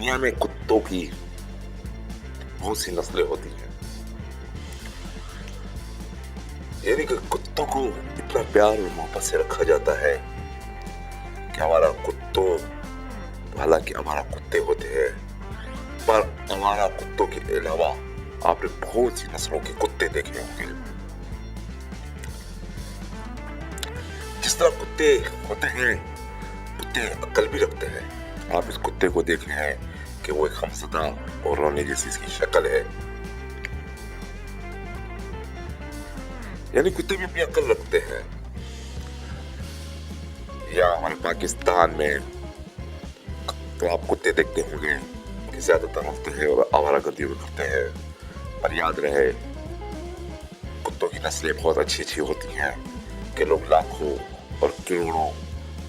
دنیا میں کتوں کی بہت سی نسلیں ہوتی ہیں، یعنی کہ کتوں کو اتنا پیار اور محبت سے رکھا جاتا ہے کہ ہمارا کتوں، حالانکہ ہمارا کتے ہوتے ہیں، پر ہمارا کتوں کے علاوہ آپ نے بہت سی نسلوں کے کتے دیکھے ہوں گے۔ جس طرح کتے ہوتے ہیں، کتے عقل بھی رکھتے ہیں۔ آپ اس کتے کو دیکھ رہے ہیں کہ وہ ایک ہمزدہ اور رونے جیسی اس کی شکل ہے، یعنی کتے بھی اپنی عقل رکھتے ہیں۔ یا ہمارے پاکستان میں تو آپ کتے دیکھتے ہوں گے کہ زیادہ تر ہوتے ہیں اور آوارہ گردی بھی کرتے ہیں، پر یاد رہے کتوں کی نسلیں بہت اچھی اچھی ہوتی ہیں کہ لوگ لاکھوں اور کروڑوں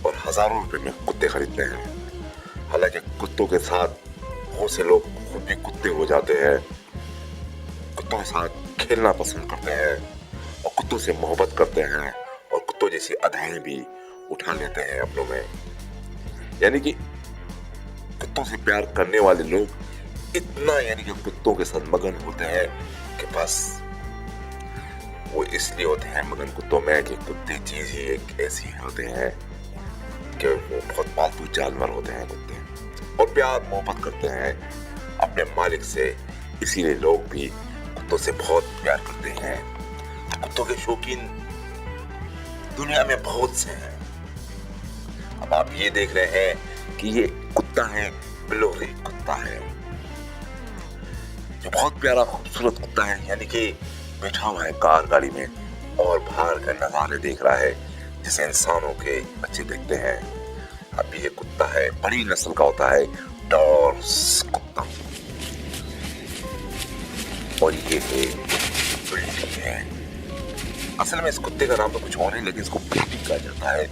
اور ہزاروں روپے میں کتے خریدتے ہیں۔ حالانکہ کتوں کے ساتھ بہت سے لوگ خود بھی کتے ہو جاتے ہیں، کتوں کے ساتھ کھیلنا پسند کرتے ہیں اور کتوں سے محبت کرتے ہیں اور کتوں جیسی ادائیں بھی اٹھا لیتے ہیں اپنوں میں۔ یعنی کہ کتوں سے پیار کرنے والے لوگ اتنا یعنی کہ کتوں کے ساتھ مگن ہوتے ہیں کہ بس وہ اس لیے ہوتے ہیں مگن کتوں میں کہ کتے چیز ہی ایک ایسی ہوتے ہیں کہ وہ بہت پالتو جانور ہوتے ہیں کتے، اور پیار محبت کرتے ہیں اپنے مالک سے، اسی لیے لوگ بھی کتوں سے بہت پیار کرتے ہیں۔ کتوں کے شوقین دنیا میں بہت سے ہیں۔ اب آپ یہ دیکھ رہے ہیں کہ یہ کتا ہے، بلوری کتا ہے، جو بہت پیارا خوبصورت کتا ہے، یعنی کہ بیٹھا ہوا ہے کار گاڑی میں اور باہر کا نظارے دیکھ رہا ہے جسے انسانوں کے بچے دیکھتے ہیں۔ اب یہ کتا ہے، بڑی نسل کا ہوتا ہے، ڈورس کتا، اور یہ ہے بلڈنگ ہے۔ اصل میں اس کتے کا نام تو کچھ اور نہیں، لیکن اس کو بلڈنگ کہا جاتا ہے۔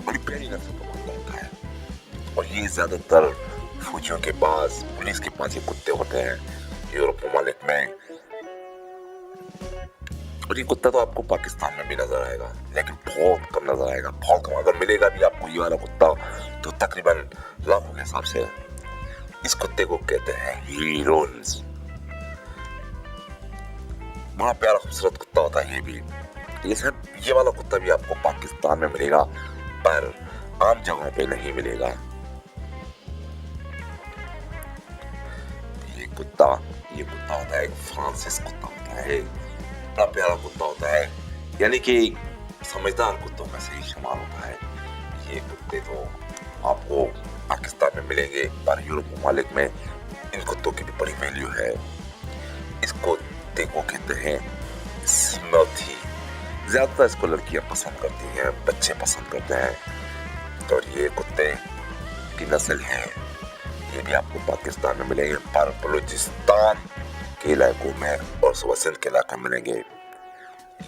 بڑی پیاری نسل کا کتا ہوتا ہے، اور یہ زیادہ تر فوجیوں کے پاس، پولیس کے پاس یہ کتے ہوتے ہیں یورپ ممالک میں۔ اور یہ کتا تو آپ کو پاکستان میں بھی نظر آئے گا، لیکن بہت کم نظر آئے گا، بہت کم۔ اگر ملے گا بھی آپ کو یہ والا کتا تو تقریباً لاکھوں کے حساب سے۔ اس کتے کو کہتے ہیں ہیرونز۔ بڑا پیارا خوبصورت کتا ہوتا ہے یہ بھی۔ یہ والا کتا بھی آپ کو پاکستان میں ملے گا، پر عام جگہوں پہ نہیں ملے گا۔ یہ کتا ہوتا ہے ایک فرانسس کتا ہوتا ہے، بڑا پیارا کتا ہوتا ہے، یعنی کہ سمجھدار کتوں میں سے ہی شمار ہوتا ہے۔ یہ کتے تو آپ کو پاکستان میں ملیں گے، پر یورپ ممالک میں ان کتوں کی بھی بڑی ویلیو ہے۔ اس کتے کو کہتے ہیں سموتھی۔ زیادہ تر اس کو لڑکیاں پسند کرتی ہیں، بچے پسند کرتے ہیں، اور یہ کتے کی نسل ہے، یہ بھی آپ کو پاکستان میں ملیں گے، پر بلوچستان کے علاقوں میں اور صوبہ سندھ کے علاقے میں ملیں گے۔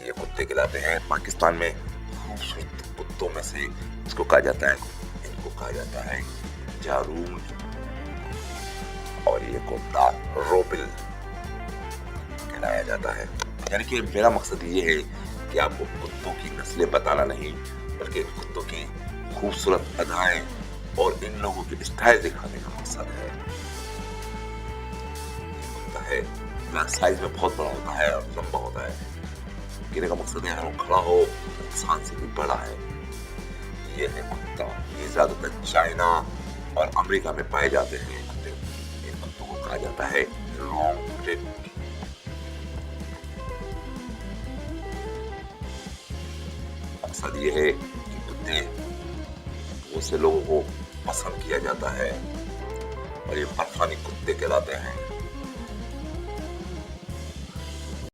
یہ کتے کہلاتے ہیں پاکستان میں خوبصورت کتوں میں سے، اس کو کہا جاتا ہے، ان کو کہا جاتا ہے جارون، اور یہ کتا روبل کہلایا جاتا ہے۔ یعنی کہ میرا مقصد یہ ہے کہ آپ کو کتوں کی نسلیں بتانا نہیں، بلکہ کتوں کی خوبصورت ادائیں اور ان لوگوں کے اسٹائل دکھانے کا مقصد ہے۔ یہ کتا ہے، سائز میں بہت بڑا ہوتا ہے اور لمبا ہوتا ہے۔ کہنے کا مقصد ہے وہ کھڑا ہو، انسان سے بھی بڑا ہے۔ یہ ہے کتا، یہ زیادہ تر چائنا اور امریکہ میں پائے جاتے ہیں۔ ان کتوں کو کہا جاتا ہے لانگ ریڈ۔ مقصد یہ ہے کہ کتے بہت سے لوگوں کو پسند کیا جاتا ہے، اور یہ برفانی کتے کہلاتے ہیں۔